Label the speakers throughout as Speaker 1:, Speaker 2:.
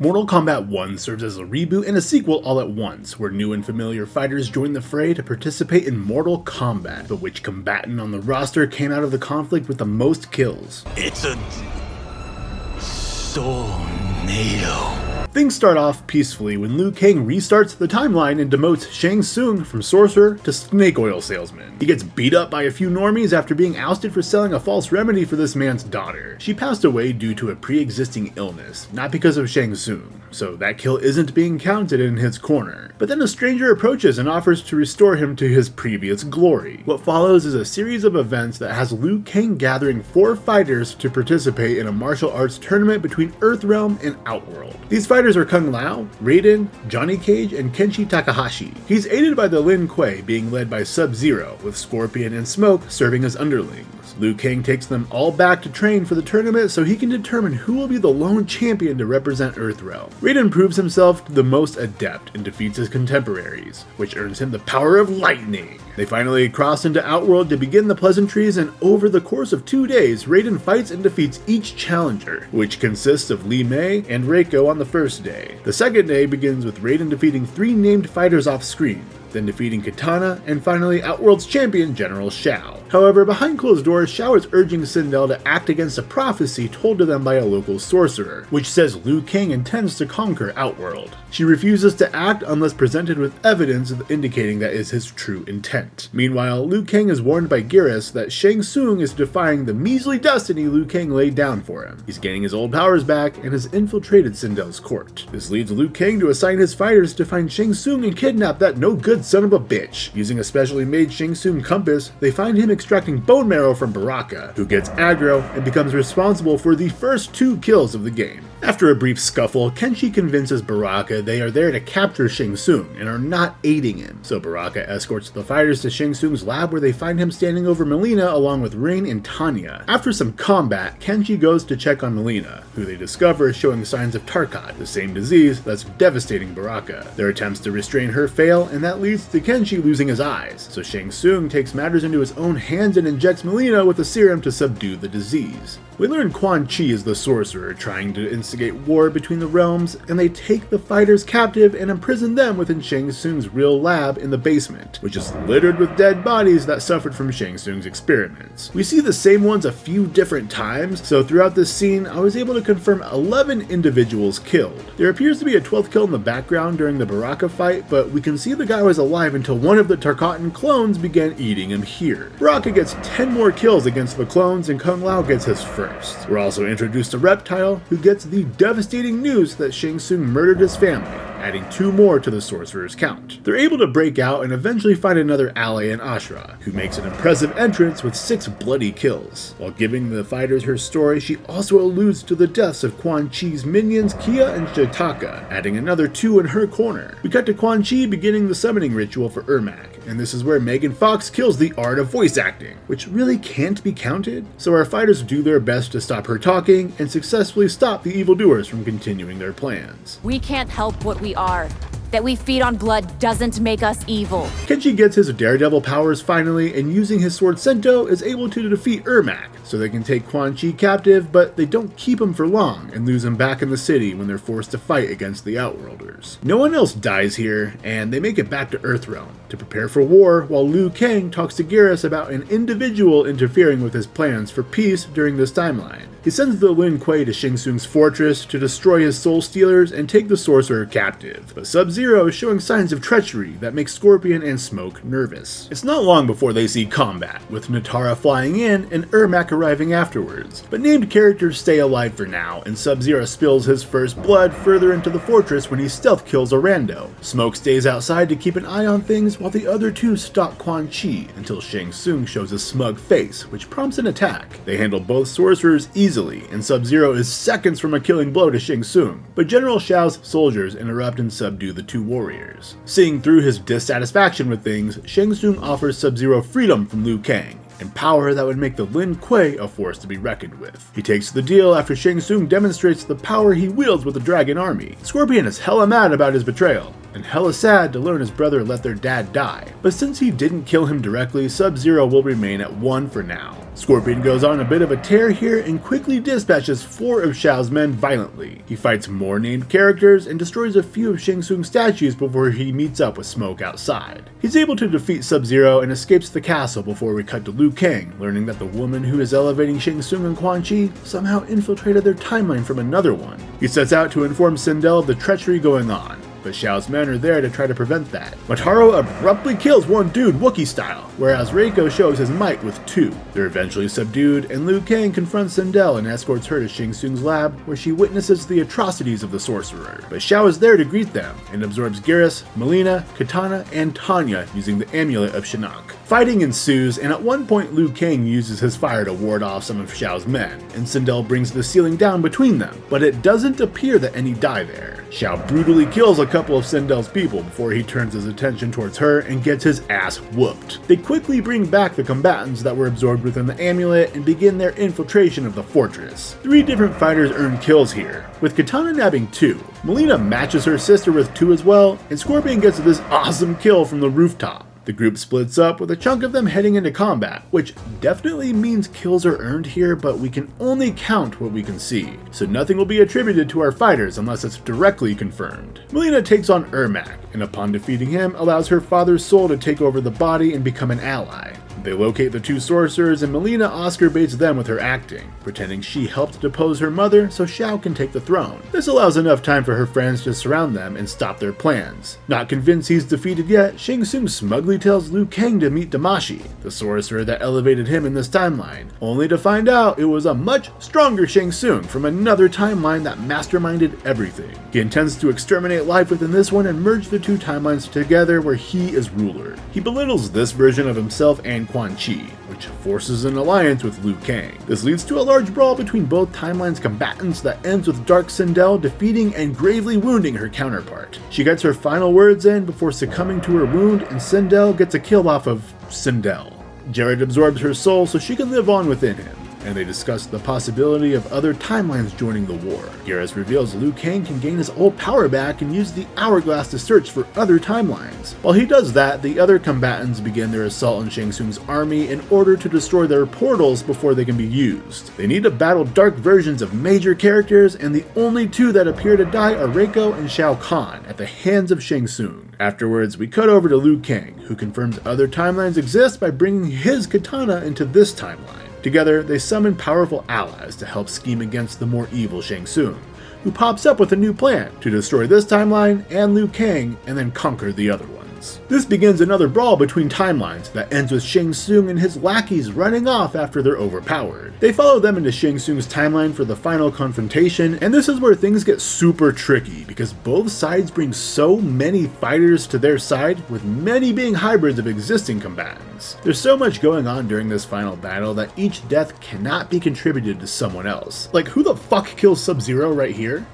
Speaker 1: Mortal Kombat 1 serves as a reboot and a sequel all at once, where new and familiar fighters join the fray to participate in Mortal Kombat, but which combatant on the roster came out of the conflict with the most kills?
Speaker 2: It's a tornado.
Speaker 1: Things start off peacefully when Liu Kang restarts the timeline and demotes Shang Tsung from sorcerer to snake oil salesman. He gets beat up by a few normies after being ousted for selling a false remedy for this man's daughter. She passed away due to a pre-existing illness, not because of Shang Tsung, so that kill isn't being counted in his corner. But then a stranger approaches and offers to restore him to his previous glory. What follows is a series of events that has Liu Kang gathering 4 fighters to participate in a martial arts tournament between Earthrealm and Outworld. These fighters are Kung Lao, Raiden, Johnny Cage, and Kenshi Takahashi. He's aided by the Lin Kuei, being led by Sub-Zero, with Scorpion and Smoke serving as underlings. Liu Kang takes them all back to train for the tournament so he can determine who will be the lone champion to represent Earthrealm. Raiden proves himself the most adept and defeats his contemporaries, which earns him the power of lightning. They finally cross into Outworld to begin the pleasantries, and over the course of 2 days, Raiden fights and defeats each challenger, which consists of Li Mei and Reiko on the first day. The second day begins with Raiden defeating 3 named fighters off screen, then defeating Kitana, and finally Outworld's champion, General Shao. However, behind closed doors, Shao is urging Sindel to act against a prophecy told to them by a local sorcerer, which says Liu Kang intends to conquer Outworld. She refuses to act unless presented with evidence indicating that is his true intent. Meanwhile, Liu Kang is warned by Geras that Shang Tsung is defying the measly destiny Liu Kang laid down for him. He's gaining his old powers back and has infiltrated Sindel's court. This leads Liu Kang to assign his fighters to find Shang Tsung and kidnap that no good son of a bitch. Using a specially made Shang Tsung compass, they find him extracting bone marrow from Baraka, who gets aggro and becomes responsible for the first 2 kills of the game. After a brief scuffle, Kenshi convinces Baraka they are there to capture Shang Tsung and are not aiding him, so Baraka escorts the fighters to Shang Tsung's lab where they find him standing over Melina along with Rain and Tanya. After some combat, Kenshi goes to check on Melina, who they discover is showing signs of Tarkat, the same disease that's devastating Baraka. Their attempts to restrain her fail, and that leads to Kenshi losing his eyes, so Shang Tsung takes matters into his own hands and injects Melina with a serum to subdue the disease. We learn Quan Chi is the sorcerer trying to instigate war between the realms, and they take the fighters captive and imprison them within Shang Tsung's real lab in the basement, which is littered with dead bodies that suffered from Shang Tsung's experiments. We see the same ones a few different times, so throughout this scene, I was able to confirm 11 individuals killed. There appears to be a 12th kill in the background during the Baraka fight, but we can see the guy was alive until one of the Tarkatan clones began eating him here. Baraka gets 10 more kills against the clones, and Kung Lao gets his first. We're also introduced to Reptile, who gets the devastating news that Shang Tsung murdered his family, adding 2 more to the sorcerer's count. They're able to break out and eventually find another ally in Ashra, who makes an impressive entrance with 6 bloody kills. While giving the fighters her story, she also alludes to the deaths of Quan Chi's minions Kia and Jitaka, adding another 2 in her corner. We cut to Quan Chi beginning the summoning ritual for Ermac, and this is where Megan Fox kills the art of voice acting, which really can't be counted, so our fighters do their best to stop her talking and successfully stop the evildoers from continuing their plans.
Speaker 3: We can't help what we are. That we feed on blood doesn't make us evil.
Speaker 1: Kenshi gets his daredevil powers finally, and using his sword Sento is able to defeat Ermac, so they can take Quan Chi captive, but they don't keep him for long and lose him back in the city when they're forced to fight against the Outworlders. No one else dies here, and they make it back to Earthrealm to prepare for war, while Liu Kang talks to Geras about an individual interfering with his plans for peace during this timeline. He sends the Lin Kuei to Shang Tsung's fortress to destroy his soul stealers and take the sorcerer captive, but Sub-Zero is showing signs of treachery that make Scorpion and Smoke nervous. It's not long before they see combat, with Natara flying in and Ermac arriving afterwards, but named characters stay alive for now, and Sub-Zero spills his first blood further into the fortress when he stealth kills a rando. Smoke stays outside to keep an eye on things while the other 2 stalk Quan Chi until Shang Tsung shows a smug face, which prompts an attack. They handle both sorcerers easily, and Sub-Zero is seconds from a killing blow to Shang Tsung, but General Shao's soldiers interrupt and subdue the 2 warriors. Seeing through his dissatisfaction with things, Shang Tsung offers Sub-Zero freedom from Liu Kang, and power that would make the Lin Kuei a force to be reckoned with. He takes the deal after Shang Tsung demonstrates the power he wields with the dragon army. Scorpion is hella mad about his betrayal, and hella sad to learn his brother let their dad die. But since he didn't kill him directly, Sub-Zero will remain at 1 for now. Scorpion goes on a bit of a tear here and quickly dispatches 4 of Xiao's men violently. He fights more named characters and destroys a few of Shang Tsung's statues before he meets up with Smoke outside. He's able to defeat Sub-Zero and escapes the castle before we cut to Liu Kang, learning that the woman who is elevating Shang Tsung and Quan Chi somehow infiltrated their timeline from another one. He sets out to inform Sindel of the treachery going on, but Xiao's men are there to try to prevent that. Motaro abruptly kills one dude Wookiee style, whereas Reiko shows his might with 2. They're eventually subdued, and Liu Kang confronts Sindel and escorts her to Shang Tsung's lab, where she witnesses the atrocities of the sorcerer. But Xiao is there to greet them, and absorbs Garrus, Melina, Katana, and Tanya using the Amulet of Shinnok. Fighting ensues, and at one point Liu Kang uses his fire to ward off some of Xiao's men, and Sindel brings the ceiling down between them, but it doesn't appear that any die there. Xiao brutally kills a couple of Sindel's people before he turns his attention towards her and gets his ass whooped. They quickly bring back the combatants that were absorbed within the amulet and begin their infiltration of the fortress. 3 different fighters earn kills here, with Katana nabbing 2. Melina matches her sister with 2 as well, and Scorpion gets this awesome kill from the rooftop. The group splits up with a chunk of them heading into combat, which definitely means kills are earned here, but we can only count what we can see, so nothing will be attributed to our fighters unless it's directly confirmed. Melina takes on Ermac, and upon defeating him, allows her father's soul to take over the body and become an ally. They locate the 2 sorcerers, and Melina Oscar baits them with her acting, pretending she helped depose her mother so Xiao can take the throne. This allows enough time for her friends to surround them and stop their plans. Not convinced he's defeated yet, Shang Tsung smugly tells Liu Kang to meet Damashi, the sorcerer that elevated him in this timeline, only to find out it was a much stronger Shang Tsung from another timeline that masterminded everything. He intends to exterminate life within this one and merge the 2 timelines together where he is ruler. He belittles this version of himself and Quan Chi, which forces an alliance with Liu Kang. This leads to a large brawl between both timelines' combatants that ends with Dark Sindel defeating and gravely wounding her counterpart. She gets her final words in before succumbing to her wound, and Sindel gets a kill off of Sindel. Jared absorbs her soul so she can live on within him, and they discuss the possibility of other timelines joining the war. Garrus reveals Liu Kang can gain his old power back and use the hourglass to search for other timelines. While he does that, the other combatants begin their assault on Shang Tsung's army in order to destroy their portals before they can be used. They need to battle dark versions of major characters, and the only 2 that appear to die are Reiko and Shao Kahn at the hands of Shang Tsung. Afterwards, we cut over to Liu Kang, who confirms other timelines exist by bringing his katana into this timeline. Together, they summon powerful allies to help scheme against the more evil Shang Tsung, who pops up with a new plan to destroy this timeline and Liu Kang and then conquer the other ones. This begins another brawl between timelines that ends with Shang Tsung and his lackeys running off after they're overpowered. They follow them into Shang Tsung's timeline for the final confrontation, and this is where things get super tricky because both sides bring so many fighters to their side, with many being hybrids of existing combatants. There's so much going on during this final battle that each death cannot be contributed to someone else. Like, who the fuck kills Sub-Zero right here?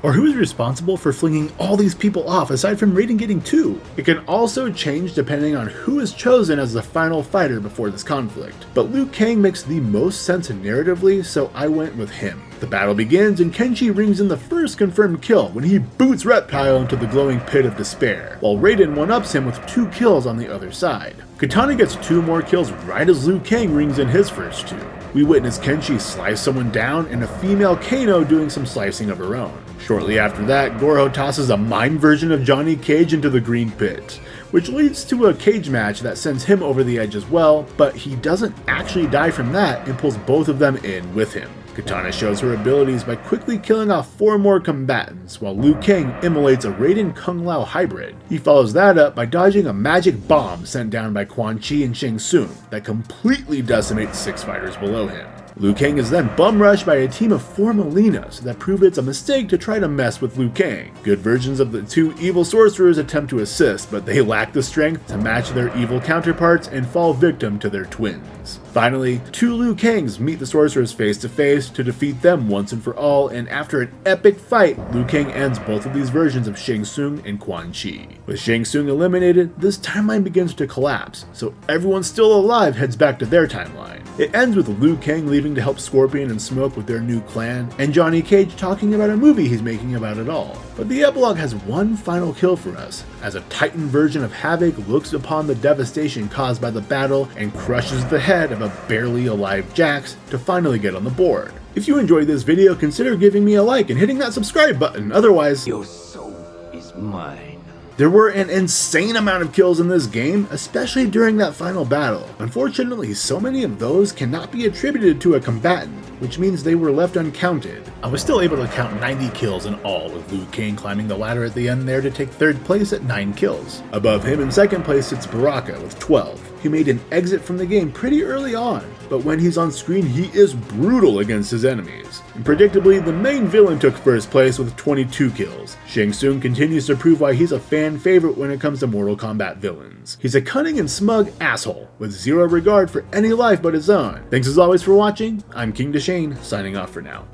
Speaker 1: Or who is responsible for flinging all these people off aside from Raiden getting 2? It can also change depending on who is chosen as the final fighter before this conflict, but Liu Kang makes the most sense narratively, so I went with him. The battle begins and Kenshi rings in the first confirmed kill when he boots Reptile into the glowing pit of despair, while Raiden one-ups him with 2 kills on the other side. Katana gets 2 more kills right as Liu Kang rings in his first 2. We witness Kenshi slice someone down and a female Kano doing some slicing of her own. Shortly after that, Goro tosses a mime version of Johnny Cage into the green pit, which leads to a cage match that sends him over the edge as well, but he doesn't actually die from that and pulls both of them in with him. Katana shows her abilities by quickly killing off 4 more combatants, while Liu Kang immolates a Raiden Kung Lao hybrid. He follows that up by dodging a magic bomb sent down by Quan Chi and Shang Tsung that completely decimates 6 fighters below him. Liu Kang is then bum-rushed by a team of 4 Melinas that prove it's a mistake to try to mess with Liu Kang. Good versions of the 2 evil sorcerers attempt to assist, but they lack the strength to match their evil counterparts and fall victim to their twins. Finally, 2 Liu Kangs meet the sorcerers face to face to defeat them once and for all, and after an epic fight, Liu Kang ends both of these versions of Shang Tsung and Quan Chi. With Shang Tsung eliminated, this timeline begins to collapse, so everyone still alive heads back to their timeline. It ends with Liu Kang leaving to help Scorpion and Smoke with their new clan, and Johnny Cage talking about a movie he's making about it all. But the epilogue has one final kill for us, as a Titan version of Havoc looks upon the devastation caused by the battle and crushes the head of a barely alive Jax to finally get on the board. If you enjoyed this video, consider giving me a like and hitting that subscribe button, otherwise,
Speaker 2: Your soul is mine.
Speaker 1: there were an insane amount of kills in this game, especially during that final battle. Unfortunately, so many of those cannot be attributed to a combatant, which means they were left uncounted. I was still able to count 90 kills in all, with Liu Kang climbing the ladder at the end there to take 3rd place at 9 kills. Above him in 2nd place sits Baraka with 12. He made an exit from the game pretty early on, but when he's on screen he is brutal against his enemies. And predictably, the main villain took 1st place with 22 kills. Shang Tsung continues to prove why he's a fan favorite when it comes to Mortal Kombat villains. He's a cunning and smug asshole, with zero regard for any life but his own. Thanks as always for watching. I'm King Deschain, signing off for now.